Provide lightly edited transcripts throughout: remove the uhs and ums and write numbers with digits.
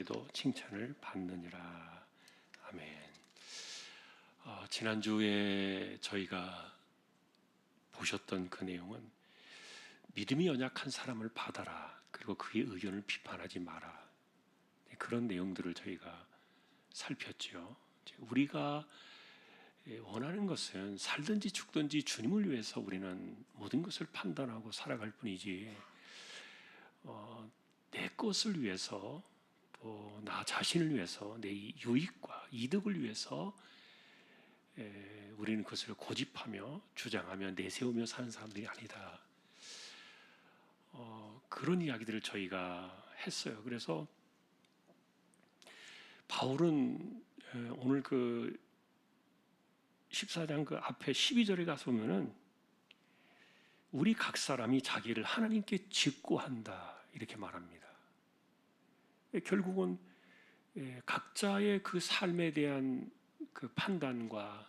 도 칭찬을 받느니라. 아멘. 지난주에 저희가 보셨던 그 내용은 믿음이 연약한 사람을 받아라, 그리고 그의 의견을 비판하지 마라, 그런 내용들을 저희가 살폈죠. 우리가 원하는 것은 살든지 죽든지 주님을 위해서 우리는 모든 것을 판단하고 살아갈 뿐이지, 내 것을 위해서, 또 나 자신을 위해서, 내 유익과 이득을 위해서 우리는 그것을 고집하며 주장하며 내세우며 사는 사람들이 아니다. 그런 이야기들을 저희가 했어요. 그래서 바울은 오늘 그 14장 그 앞에 12절에 가서 보면은 우리 각 사람이 자기를 하나님께 직고한다, 이렇게 말합니다. 결국은 각자의 그 삶에 대한 그 판단과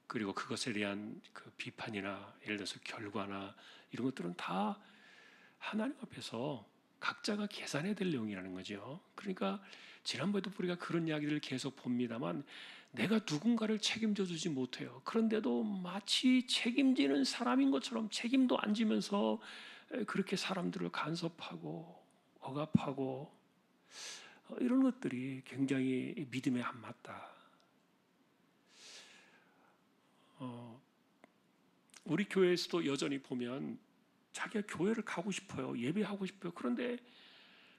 그리고 그것에 대한 그 비판이나 예를 들어서 결과나 이런 것들은 다 하나님 앞에서 각자가 계산해야 될 내용이라는 거죠. 그러니까 지난번에도 우리가 그런 이야기를 계속 봅니다만, 내가 누군가를 책임져 주지 못해요. 그런데도 마치 책임지는 사람인 것처럼 책임도 안 지면서 그렇게 사람들을 간섭하고 억압하고 이런 것들이 굉장히 믿음에 안 맞다. 우리 교회에서도 여전히 보면 자기가 교회를 가고 싶어요. 예배하고 싶어요. 그런데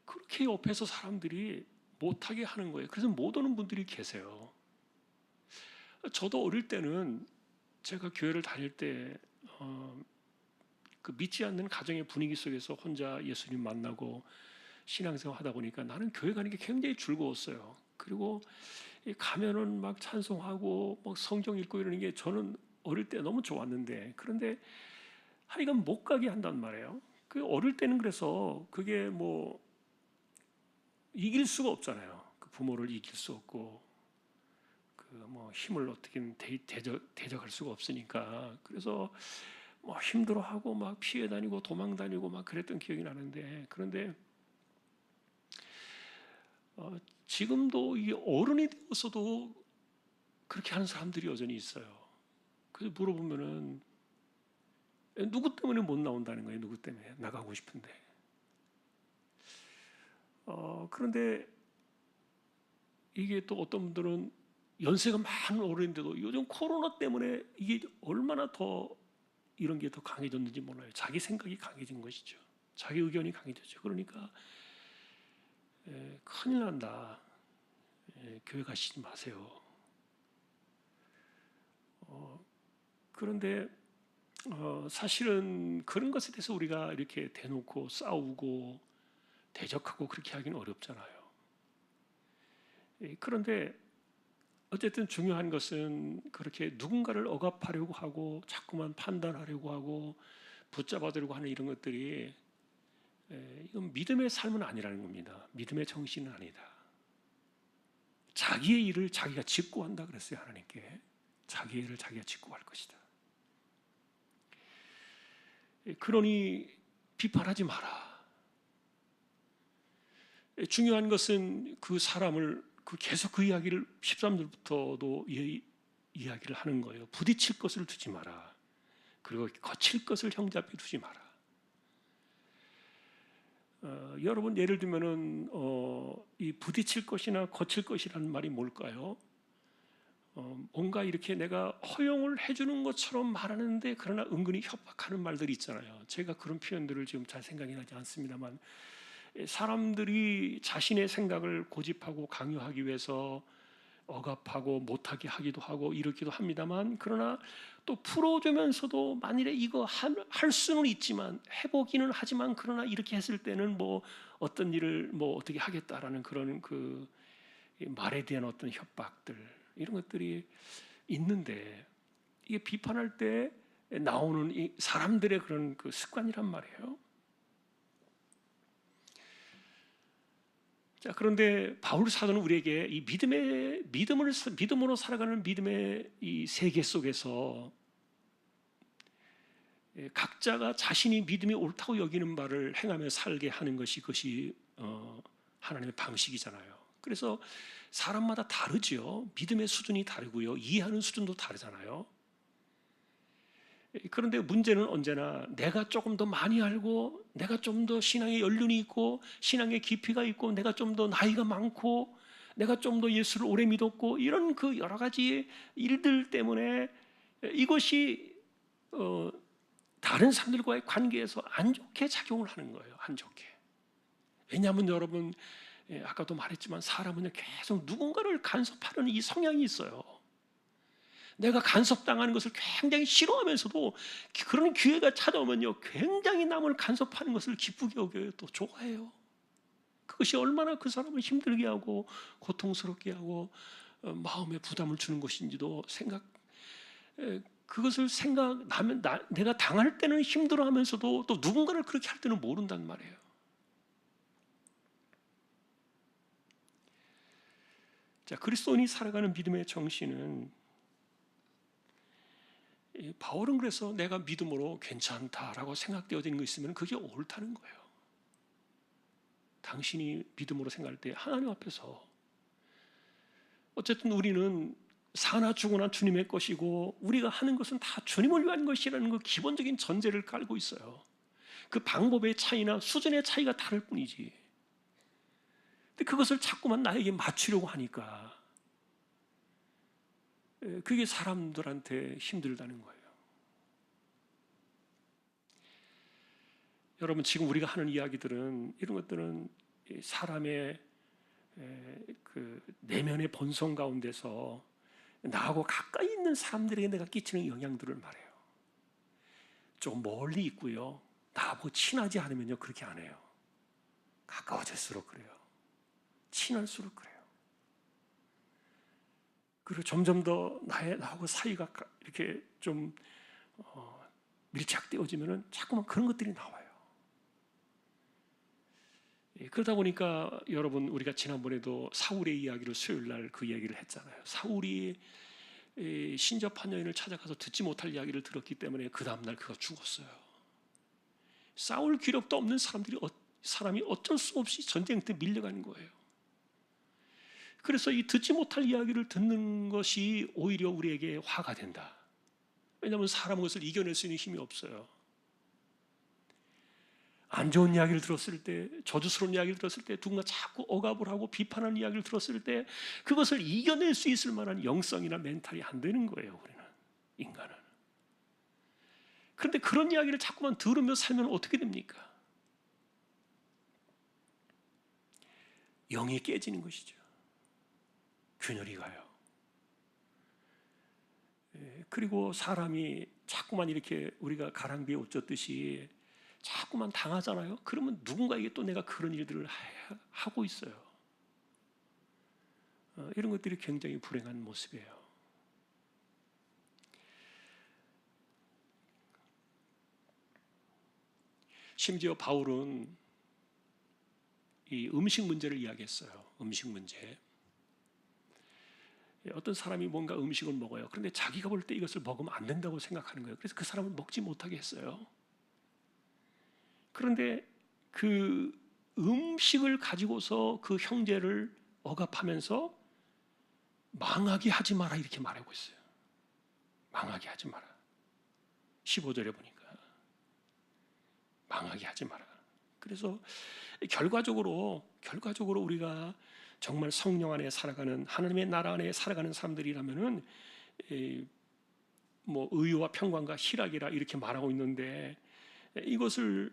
그렇게 옆에서 사람들이 못하게 하는 거예요. 그래서 못 오는 분들이 계세요. 저도 어릴 때는 제가 교회를 다닐 때 그 믿지 않는 가정의 분위기 속에서 혼자 예수님 만나고 신앙생활 하다 보니까 나는 교회 가는 게 굉장히 즐거웠어요. 그리고 가면은 막 찬송하고 막 성경 읽고 이러는 게 저는 어릴 때 너무 좋았는데, 그런데 하여간 못 가게 한단 말이에요. 그 어릴 때는 그래서 그게 뭐 이길 수가 없잖아요. 그 부모를 이길 수 없고 그 뭐 힘을 어떻게든 대적할 수가 없으니까, 그래서 뭐 힘들어하고 막 피해 다니고 도망 다니고 막 그랬던 기억이 나는데, 그런데 지금도 이 어른이 되어서도 그렇게 하는 사람들이 여전히 있어요. 그래서 물어보면은 누구 때문에 못 나온다는 거예요. 누구 때문에 나가고 싶은데. 그런데 이게 또 어떤 분들은 연세가 많은 어른인데도 요즘 코로나 때문에 이게 얼마나 더 이런 게 더 강해졌는지 몰라요. 자기 생각이 강해진 것이죠. 자기 의견이 강해졌죠. 그러니까 큰일 난다. 교회 가시지 마세요. 그런데 사실은 그런 것에 대해서 우리가 이렇게 대놓고 싸우고 대적하고 그렇게 하기는 어렵잖아요. 그런데 어쨌든 중요한 것은 그렇게 누군가를 억압하려고 하고 자꾸만 판단하려고 하고 붙잡아두려고 하는 이런 것들이 이건 믿음의 삶은 아니라는 겁니다. 믿음의 정신은 아니다. 자기의 일을 자기가 직고한다 그랬어요. 하나님께 자기의 일을 자기가 직고할 것이다. 그러니 비판하지 마라. 중요한 것은 그 사람을 계속 그 이야기를 13절부터도 이야기를 하는 거예요. 부딪힐 것을 두지 마라. 그리고 거칠 것을 형제 앞에 두지 마라. 여러분 예를 들면은 이 부딪힐 것이나 거칠 것이라는 말이 뭘까요? 뭔가 이렇게 내가 허용을 해주는 것처럼 말하는데 그러나 은근히 협박하는 말들이 있잖아요. 제가 그런 표현들을 지금 잘 생각이 나지 않습니다만, 사람들이 자신의 생각을 고집하고 강요하기 위해서 억압하고 못하게 하기도 하고 이러기도 합니다만, 그러나 또 풀어주면서도 만일에 이거 할 수는 있지만 해보기는 하지만, 그러나 이렇게 했을 때는 뭐 어떤 일을 뭐 어떻게 하겠다라는 그런 그 말에 대한 어떤 협박들, 이런 것들이 있는데, 이게 비판할 때 나오는 이 사람들의 그런 그 습관이란 말이에요. 자, 그런데 바울 사도는 우리에게 이 믿음으로 살아가는 믿음의 이 세계 속에서 각자가 자신이 믿음이 옳다고 여기는 바를 행하며 살게 하는 것이, 그것이 하나님의 방식이잖아요. 그래서 사람마다 다르지요. 믿음의 수준이 다르고요. 이해하는 수준도 다르잖아요. 그런데 문제는 언제나 내가 조금 더 많이 알고, 내가 좀 더 신앙의 연륜이 있고, 신앙의 깊이가 있고, 내가 좀 더 나이가 많고, 내가 좀 더 예수를 오래 믿었고, 이런 그 여러 가지 일들 때문에 이것이 다른 사람들과의 관계에서 안 좋게 작용을 하는 거예요. 안 좋게. 왜냐하면 여러분, 아까도 말했지만 사람은 계속 누군가를 간섭하려는 이 성향이 있어요. 내가 간섭당하는 것을 굉장히 싫어하면서도 그런 기회가 찾아오면요, 굉장히 남을 간섭하는 것을 기쁘게 여겨요. 또 좋아해요. 그것이 얼마나 그 사람을 힘들게 하고 고통스럽게 하고 마음에 부담을 주는 것인지도 그것을 생각나면 내가 당할 때는 힘들어하면서도 또 누군가를 그렇게 할 때는 모른단 말이에요. 자, 그리스도인이 살아가는 믿음의 정신은, 바울은 그래서 내가 믿음으로 괜찮다라고 생각되어지는 거 있으면 그게 옳다는 거예요. 당신이 믿음으로 생각할 때 하나님 앞에서 어쨌든 우리는 사나 죽으나 주님의 것이고 우리가 하는 것은 다 주님을 위한 것이라는 그 기본적인 전제를 깔고 있어요. 그 방법의 차이나 수준의 차이가 다를 뿐이지. 근데 그것을 자꾸만 나에게 맞추려고 하니까 그게 사람들한테 힘들다는 거예요. 여러분, 지금 우리가 하는 이야기들은, 이런 것들은 사람의 그 내면의 본성 가운데서 나하고 가까이 있는 사람들에게 내가 끼치는 영향들을 말해요. 좀 멀리 있고요, 나하고 친하지 않으면요 그렇게 안 해요. 가까워질수록 그래요. 친할수록 그래요. 그리고 점점 더 나하고 사이가 이렇게 좀 밀착되어지면은 자꾸만 그런 것들이 나와요. 그러다 보니까 여러분, 우리가 지난번에도 사울의 이야기를 수요일 날 그 얘기를 했잖아요. 사울이 신접한 여인을 찾아가서 듣지 못할 이야기를 들었기 때문에 그 다음날 그가 죽었어요. 싸울 기력도 없는 사람이 어쩔 수 없이 전쟁터 밀려가는 거예요. 그래서 이 듣지 못할 이야기를 듣는 것이 오히려 우리에게 화가 된다. 왜냐하면 사람은 것을 이겨낼 수 있는 힘이 없어요. 안 좋은 이야기를 들었을 때, 저주스러운 이야기를 들었을 때, 누군가 자꾸 억압을 하고 비판하는 이야기를 들었을 때 그것을 이겨낼 수 있을 만한 영성이나 멘탈이 안 되는 거예요. 우리는, 인간은. 그런데 그런 이야기를 자꾸만 들으며 살면 어떻게 됩니까? 영이 깨지는 것이죠. 균열이 가요. 그리고 사람이 자꾸만 이렇게 우리가 가랑비에 옷 젖듯이 자꾸만 당하잖아요. 그러면 누군가에게 또 내가 그런 일들을 하고 있어요. 이런 것들이 굉장히 불행한 모습이에요. 심지어 바울은 이 음식 문제를 이야기했어요. 음식 문제. 어떤 사람이 뭔가 음식을 먹어요. 그런데 자기가 볼 때 이것을 먹으면 안 된다고 생각하는 거예요. 그래서 그 사람을 먹지 못하게 했어요. 그런데 그 음식을 가지고서 그 형제를 억압하면서 망하게 하지 마라 이렇게 말하고 있어요. 망하게 하지 마라. 15절에 보니까 망하게 하지 마라. 그래서 결과적으로 우리가 정말 성령 안에 살아가는, 하나님의 나라 안에 살아가는 사람들이라면은 뭐 의와 평강과 희락이라 이렇게 말하고 있는데, 이것을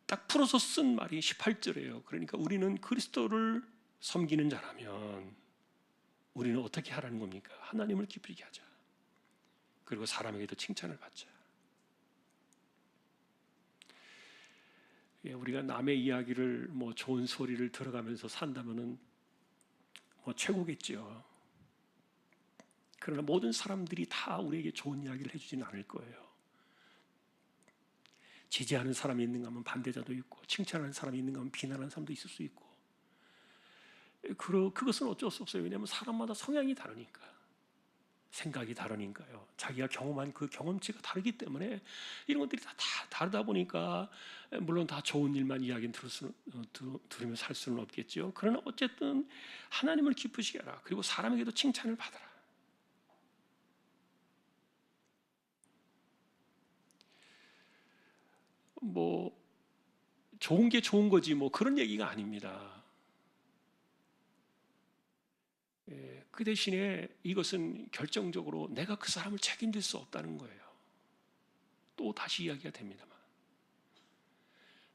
딱 풀어서 쓴 말이 18절이에요. 그러니까 우리는 그리스도를 섬기는 자라면 우리는 어떻게 하라는 겁니까? 하나님을 기쁘게 하자. 그리고 사람에게도 칭찬을 받자. 우리가 남의 이야기를 뭐 좋은 소리를 들어가면서 산다면은 뭐 최고겠죠. 그러나 모든 사람들이 다 우리에게 좋은 이야기를 해주지는 않을 거예요. 지지하는 사람이 있는가 하면 반대자도 있고, 칭찬하는 사람이 있는가 하면 비난하는 사람도 있을 수 있고, 그것은 어쩔 수 없어요. 왜냐하면 사람마다 성향이 다르니까. 생각이 다르니까요. 자기가 경험한 그 경험치가 다르기 때문에 이런 것들이 다 다르다 보니까 물론 다 좋은 일만 이야기는 들으며 살 수는 없겠죠. 그러나 어쨌든 하나님을 기쁘시게 하라. 그리고 사람에게도 칭찬을 받아라. 뭐 좋은 게 좋은 거지 뭐 그런 얘기가 아닙니다. 그 대신에 이것은 결정적으로 내가 그 사람을 책임질 수 없다는 거예요. 또 다시 이야기가 됩니다만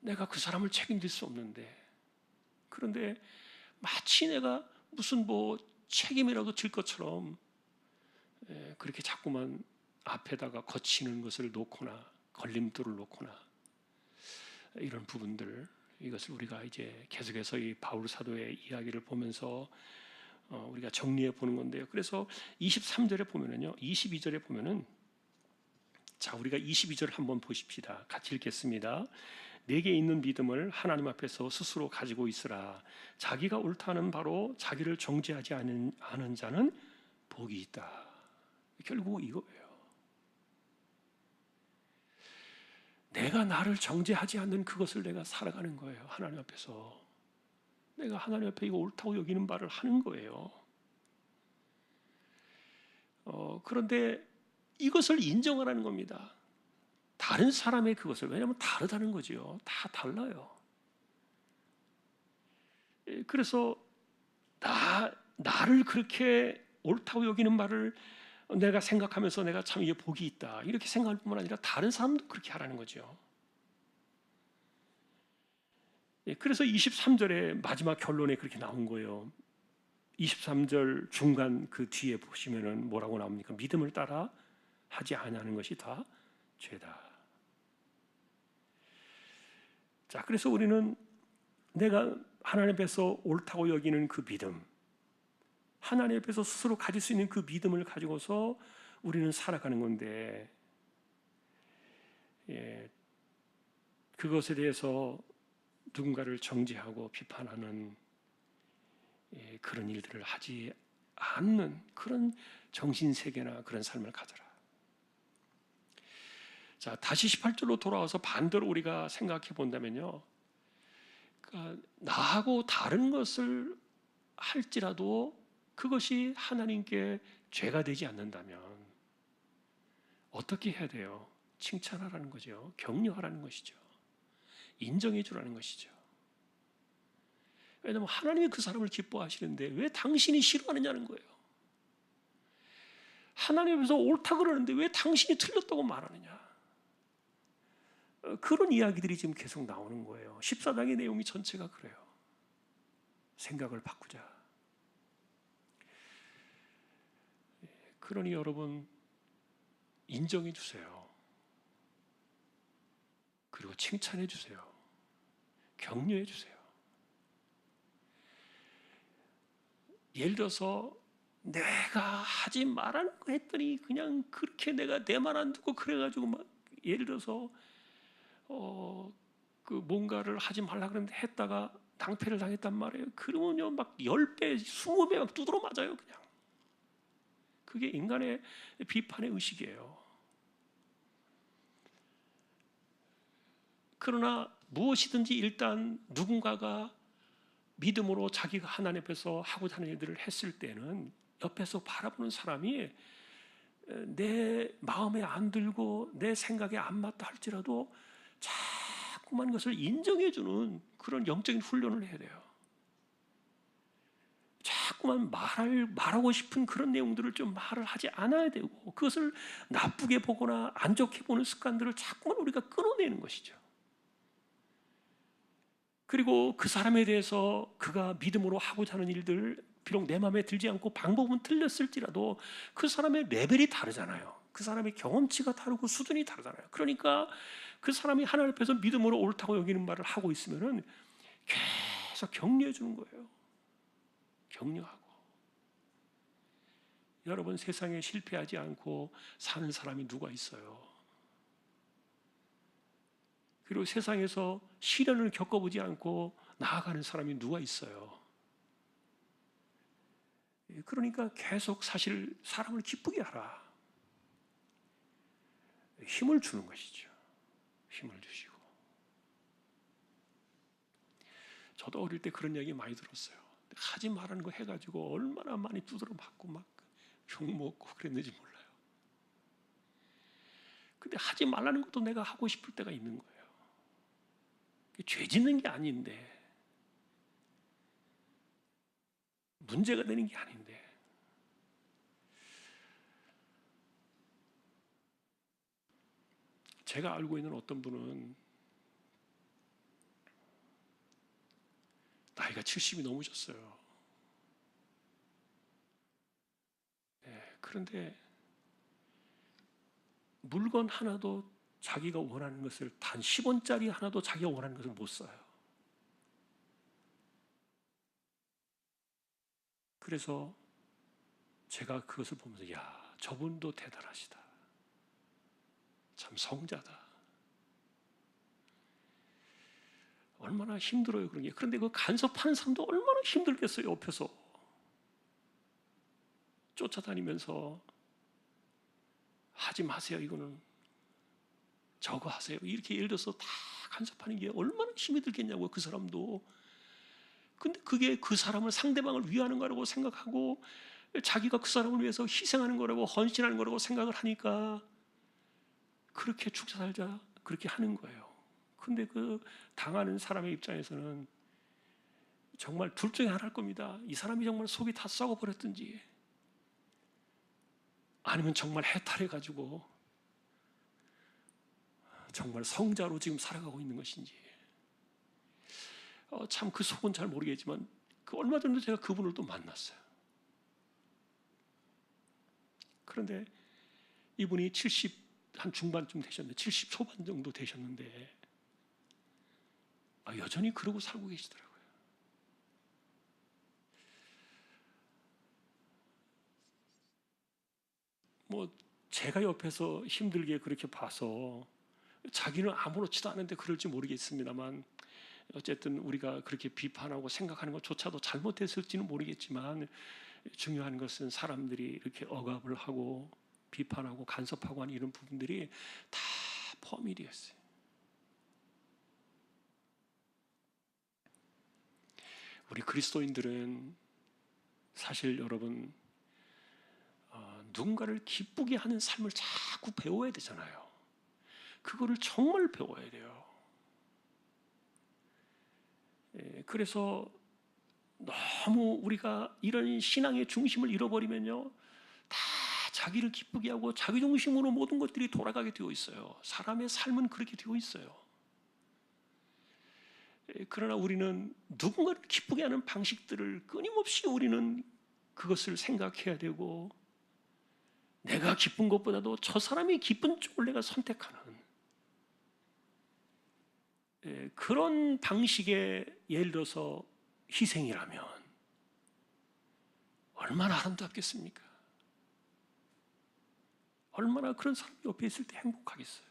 내가 그 사람을 책임질 수 없는데 그런데 마치 내가 무슨 뭐 책임이라도 질 것처럼 그렇게 자꾸만 앞에다가 거치는 것을 놓거나 걸림돌을 놓거나 이런 부분들 이것을 우리가 이제 계속해서 이 바울 사도의 이야기를 보면서 우리가 정리해 보는 건데요. 그래서 23절에 보면은요, 22절에 보면은 자 우리가 22절 한번 보십시다. 같이 읽겠습니다. 내게 있는 믿음을 하나님 앞에서 스스로 가지고 있으라. 자기가 옳다는 바로 자기를 정죄하지 않은 자는 복이 있다. 결국 이거예요. 내가 나를 정죄하지 않는 그것을 내가 살아가는 거예요. 하나님 앞에서. 내가 하나님 앞에 이거 옳다고 여기는 바를 하는 거예요. 그런데 이것을 인정하라는 겁니다. 다른 사람의 그것을. 왜냐하면 다르다는 거죠. 다 달라요. 그래서 나를 그렇게 옳다고 여기는 말을 내가 생각하면서 내가 참 이게 복이 있다 이렇게 생각할 뿐만 아니라 다른 사람도 그렇게 하라는 거죠. 그래서 23절에 마지막 결론에 그렇게 나온 거예요. 23절 중간 그 뒤에 보시면은 뭐라고 나옵니까? 믿음을 따라 하지 아니하는 것이 다 죄다. 자, 그래서 우리는 내가 하나님 앞에서 옳다고 여기는 그 믿음, 하나님 앞에서 스스로 가질 수 있는 그 믿음을 가지고서 우리는 살아가는 건데, 그것에 대해서 누군가를 정죄하고 비판하는 그런 일들을 하지 않는 그런 정신세계나 그런 삶을 가져라. 자, 다시 18절로 돌아와서 반대로 우리가 생각해 본다면요. 그러니까 나하고 다른 것을 할지라도 그것이 하나님께 죄가 되지 않는다면 어떻게 해야 돼요? 칭찬하라는 거죠. 격려하라는 것이죠. 인정해 주라는 것이죠. 왜냐하면 하나님이 그 사람을 기뻐하시는데 왜 당신이 싫어하느냐는 거예요. 하나님께서 옳다 그러는데 왜 당신이 틀렸다고 말하느냐. 그런 이야기들이 지금 계속 나오는 거예요. 14장의 내용이 전체가 그래요. 생각을 바꾸자. 그러니 여러분 인정해 주세요. 그리고 칭찬해 주세요. 격려해 주세요. 예를 들어서 내가 하지 말라는 거 했더니 그냥 그렇게 내가 내 말 안 듣고 그래가지고 막 예를 들어서 그 뭔가를 하지 말라 그러는데 했다가 낭패를 당했단 말이에요. 그러면요 막 10배, 20배 막 두드러 맞아요 그냥. 그게 인간의 비판의 의식이에요. 그러나 무엇이든지 일단 누군가가 믿음으로 자기가 하나님 앞에서 하고자 하는 일들을 했을 때는 옆에서 바라보는 사람이 내 마음에 안 들고 내 생각에 안 맞다 할지라도 자꾸만 것을 인정해주는 그런 영적인 훈련을 해야 돼요. 자꾸만 말하고 싶은 그런 내용들을 좀 말을 하지 않아야 되고 그것을 나쁘게 보거나 안 좋게 보는 습관들을 자꾸만 우리가 끊어내는 것이죠. 그리고 그 사람에 대해서 그가 믿음으로 하고자 하는 일들 비록 내 마음에 들지 않고 방법은 틀렸을지라도 그 사람의 레벨이 다르잖아요. 그 사람의 경험치가 다르고 수준이 다르잖아요. 그러니까 그 사람이 하나님 앞에서 믿음으로 옳다고 여기는 말을 하고 있으면은 계속 격려해 주는 거예요. 격려하고. 여러분 세상에 실패하지 않고 사는 사람이 누가 있어요? 그리고 세상에서 시련을 겪어보지 않고 나아가는 사람이 누가 있어요? 그러니까 계속 사실 사람을 기쁘게 하라. 힘을 주는 것이죠. 힘을 주시고. 저도 어릴 때 그런 얘기 많이 들었어요. 하지 말라는 거 해가지고 얼마나 많이 두드러 맞고 막 욕먹고 그랬는지 몰라요. 근데 하지 말라는 것도 내가 하고 싶을 때가 있는 거예요. 죄 짓는 게 아닌데, 문제가 되는 게 아닌데, 제가 알고 있는 어떤 분은 나이가 70이 넘으셨어요. 그런데 물건 하나도 자기가 원하는 것을 단 10원짜리 하나도 자기가 원하는 것을 못 사요. 그래서 제가 그것을 보면서 야, 저분도 대단하시다. 참 성자다. 얼마나 힘들어요 그런 게. 그런데 그 간섭하는 사람도 얼마나 힘들겠어요. 옆에서 쫓아다니면서 하지 마세요. 이거는 저거 하세요. 이렇게 예를 들어서 다 간섭하는 게 얼마나 힘이 들겠냐고요. 그 사람도. 근데 그게 그 사람을 상대방을 위하는 거라고 생각하고 자기가 그 사람을 위해서 희생하는 거라고 헌신하는 거라고 생각을 하니까 그렇게 죽자 살자 그렇게 하는 거예요. 근데 그 당하는 사람의 입장에서는 정말 둘 중에 하나일 겁니다. 이 사람이 정말 속이 다 썩어버렸든지 아니면 정말 해탈해가지고 정말 성자로 지금 살아가고 있는 것인지 참 그 속은 잘 모르겠지만 그 얼마 전에 제가 그분을 또 만났어요. 그런데 이분이 70 한 중반쯤 되셨는데 70 초반 정도 되셨는데 여전히 그러고 살고 계시더라고요. 뭐 제가 옆에서 힘들게 그렇게 봐서 자기는 아무렇지도 않은데 그럴지 모르겠습니다만 어쨌든 우리가 그렇게 비판하고 생각하는 것조차도 잘못했을지는 모르겠지만 중요한 것은 사람들이 이렇게 억압을 하고 비판하고 간섭하고 하는 이런 부분들이 다 포함이 되었어요. 우리 그리스도인들은 사실 여러분 누군가를 기쁘게 하는 삶을 자꾸 배워야 되잖아요. 그거를 정말 배워야 돼요. 그래서 너무 우리가 이런 신앙의 중심을 잃어버리면요, 다 자기를 기쁘게 하고 자기 중심으로 모든 것들이 돌아가게 되어 있어요. 사람의 삶은 그렇게 되어 있어요. 그러나 우리는 누군가를 기쁘게 하는 방식들을 끊임없이 우리는 그것을 생각해야 되고 내가 기쁜 것보다도 저 사람이 기쁜 쪽을 내가 선택하는 그런 방식의 예를 들어서 희생이라면 얼마나 아름답겠습니까? 얼마나 그런 사람 옆에 있을 때 행복하겠어요.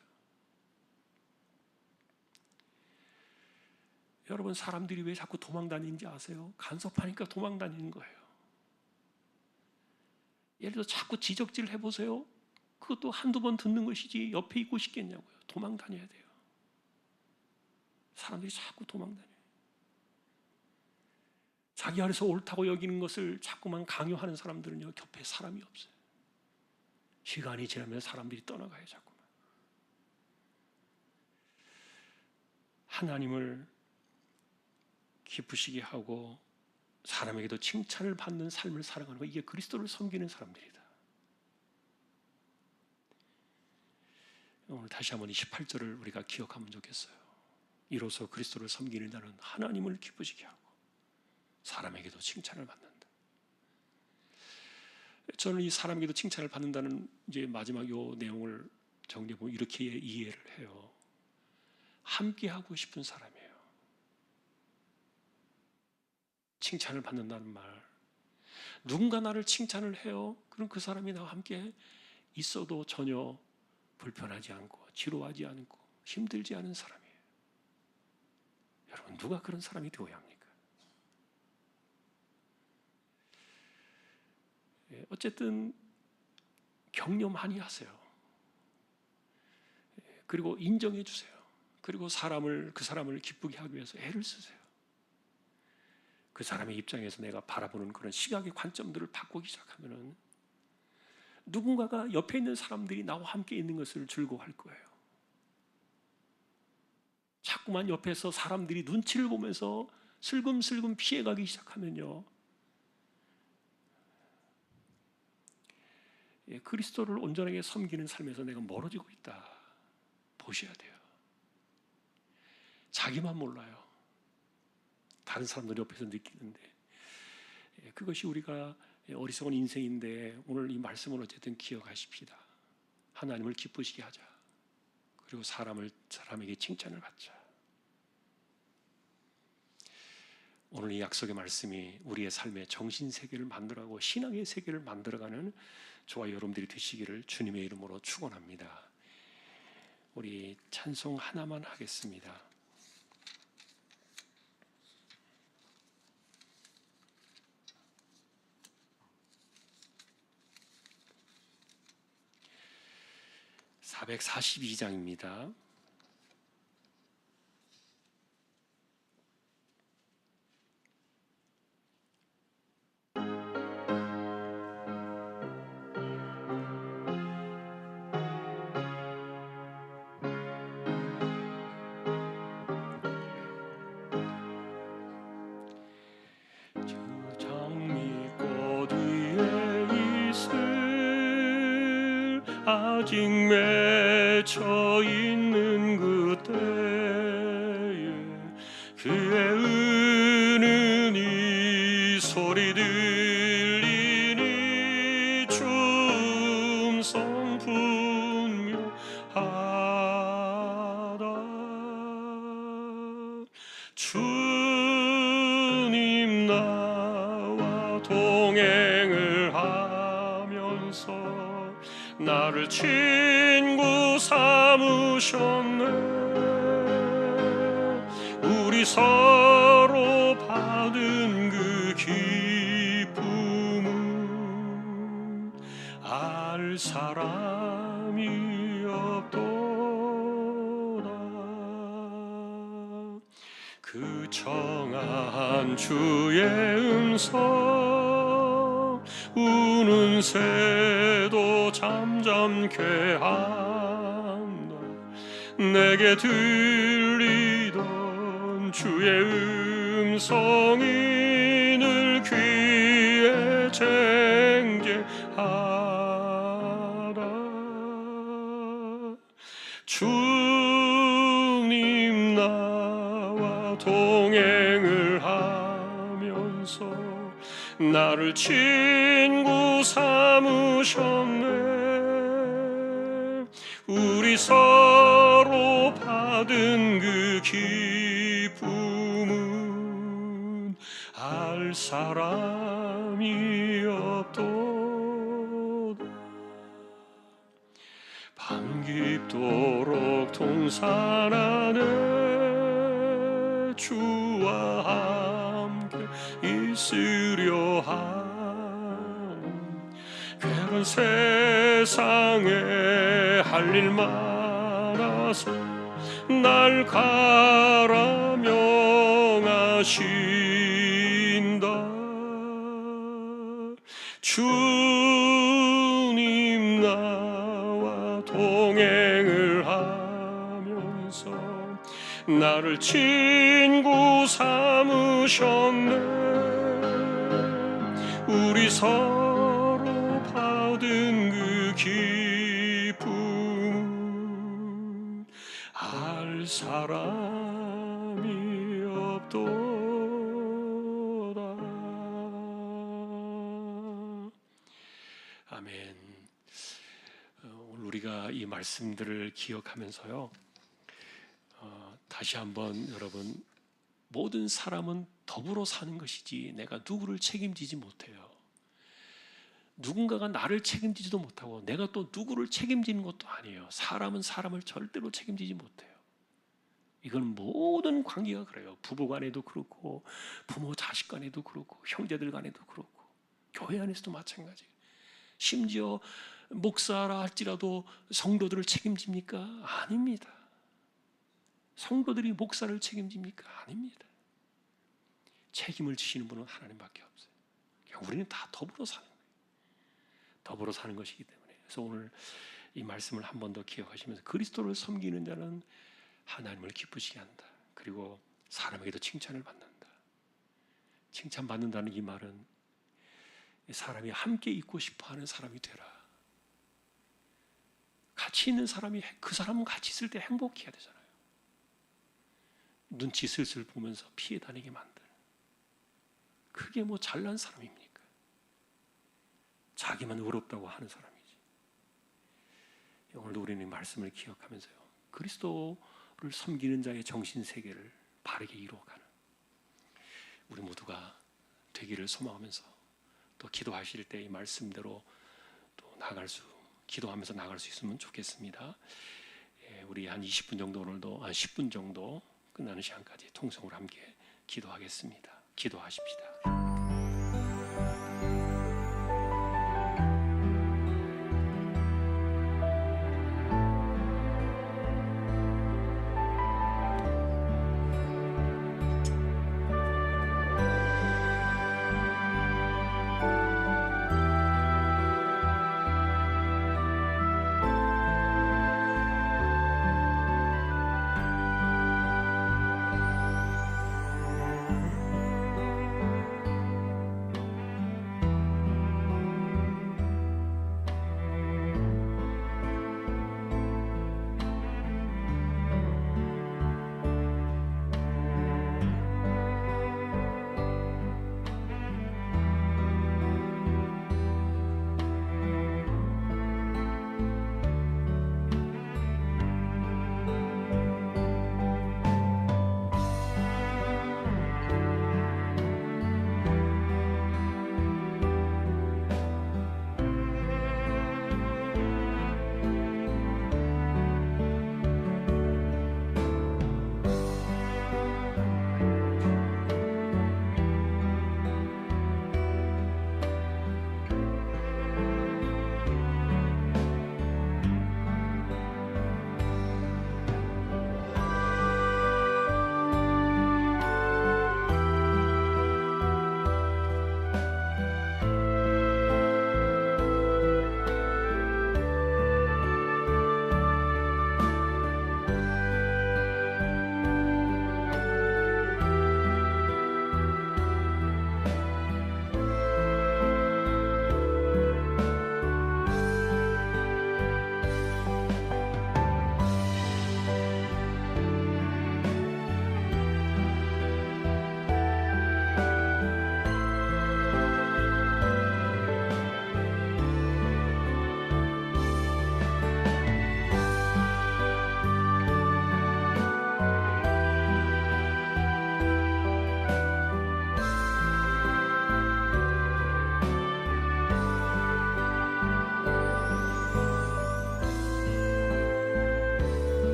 여러분 사람들이 왜 자꾸 도망 다니는지 아세요? 간섭하니까 도망 다니는 거예요. 예를 들어 자꾸 지적질 해보세요. 그것도 한두 번 듣는 것이지 옆에 있고 싶겠냐고요. 도망 다녀야 돼요. 사람들이 자꾸 도망 다녀요. 자기 안에서 옳다고 여기는 것을 자꾸만 강요하는 사람들은요, 곁에 사람이 없어요. 시간이 지나면 사람들이 떠나가요, 자꾸만. 하나님을 기쁘시게 하고 사람에게도 칭찬을 받는 삶을 살아가는 거, 이게 그리스도를 섬기는 사람들이다. 오늘 다시 한번 28절을 우리가 기억하면 좋겠어요. 이로써 그리스도를 섬기는 자는 하나님을 기쁘시게 하고 사람에게도 칭찬을 받는다. 저는 이 사람에게도 칭찬을 받는다는 이제 마지막 요 내용을 정리해 보면 이렇게 이해를 해요. 함께 하고 싶은 사람이에요. 칭찬을 받는다는 말. 누군가 나를 칭찬을 해요. 그럼 그 사람이 나와 함께 있어도 전혀 불편하지 않고 지루하지 않고 힘들지 않은 사람이에요. 여러분 누가 그런 사람이 되어야 합니까? 어쨌든 격려 많이 하세요. 그리고 인정해 주세요. 그리고 그 사람을 기쁘게 하기 위해서 애를 쓰세요. 그 사람의 입장에서 내가 바라보는 그런 시각의 관점들을 바꾸기 시작하면은 누군가가 옆에 있는 사람들이 나와 함께 있는 것을 즐거워할 거예요. 자꾸만 옆에서 사람들이 눈치를 보면서 슬금슬금 피해가기 시작하면요, 그리스도를 온전하게 섬기는 삶에서 내가 멀어지고 있다 보셔야 돼요. 자기만 몰라요. 다른 사람들이 옆에서 느끼는데, 그것이 우리가 어리석은 인생인데 오늘 이 말씀을 어쨌든 기억하십시다. 하나님을 기쁘시게 하자. 그리고 사람에게 칭찬을 받자. 오늘 이 약속의 말씀이 우리의 삶의 정신세계를 만들어가고 신앙의 세계를 만들어가는 저와 여러분들이 되시기를 주님의 이름으로 축원합니다. 우리 찬송 하나만 하겠습니다. (442장입니다) 장미꽃 위에 있을 아직 맺혀 있는 그때에 그의 은은히 소리 들리니 춤성 분명하다. 주님 나와 동행을 하면서 나를 친구 삼으셨네. 우리 서로 받은 그 기쁨은 알 사람이 없도다. 그 청한 주의 음성 우는 새도 잠잠케 한다. 내게 들리던 주의 음성이 늘 귀에 쟁쟁하다. 주님 나와 동행을 하면서 나를 친구 삼으셨네. 우리 서로 받은 그 기쁨은 알 사람이 없도다. 밤 깊도록 동산 안에 주와 함께 있으려 하는 그런 세상에 할 일 많아서 날 가라 명하신다. 주님 나와 동행을 하면서 나를 친구 삼으셨네. 우리 서로 받은 그 기쁨 알 사람이 없도다. 아멘. 오늘 우리가 이 말씀들을 기억하면서요, 다시 한번 여러분, 모든 사람은 더불어 사는 것이지 내가 누구를 책임지지 못해요. 누군가가 나를 책임지지도 못하고 내가 또 누구를 책임지는 것도 아니에요. 사람은 사람을 절대로 책임지지 못해요. 이건 모든 관계가 그래요. 부부 간에도 그렇고 부모 자식 간에도 그렇고 형제들 간에도 그렇고 교회 안에서도 마찬가지예요. 심지어 목사라 할지라도 성도들을 책임집니까? 아닙니다. 성도들이 목사를 책임집니까? 아닙니다. 책임을 지시는 분은 하나님밖에 없어요. 우리는 다 더불어 사는 거예요. 더불어 사는 것이기 때문에. 그래서 오늘 이 말씀을 한 번 더 기억하시면서 그리스도를 섬기는 자는 하나님을 기쁘시게 한다. 그리고 사람에게도 칭찬을 받는다. 칭찬받는다는 이 말은 사람이 함께 있고 싶어하는 사람이 되라. 같이 있는 사람이 그 사람은 같이 있을 때 행복해야 되잖아요. 눈치 슬슬 보면서 피해 다니게 만드는. 그게 뭐 잘난 사람입니까? 자기만 의롭다고 하는 사람이지. 오늘도 우리는 이 말씀을 기억하면서요. 그리스도를 섬기는 자의 정신세계를 바르게 이루어가는 우리 모두가 되기를 소망하면서 또 기도하실 때 이 말씀대로 또 기도하면서 나갈 수 있으면 좋겠습니다. 우리 한 20분 정도 오늘도 한 10분 정도 끝나는 시간까지 통성으로 함께 기도하겠습니다. 기도하십시다.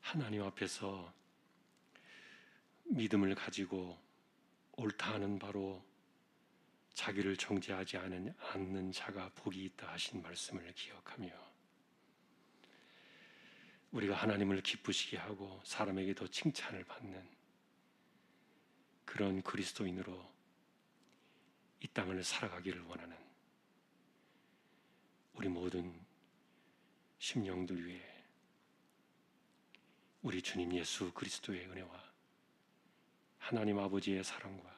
하나님 앞에서 믿음을 가지고 옳다 하는 바로 자기를 정죄하지 않는 자가 복이 있다 하신 말씀을 기억하며 우리가 하나님을 기쁘시게 하고 사람에게도 칭찬을 받는 그런 그리스도인으로 이 땅을 살아가기를 원하는 우리 모든 심령들 위해 우리 주님 예수 그리스도의 은혜와 하나님 아버지의 사랑과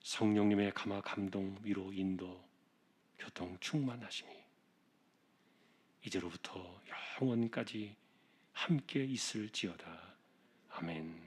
성령님의 감화 감동 위로 인도 교통 충만하심이 이제로부터 영원까지 함께 있을지어다. 아멘.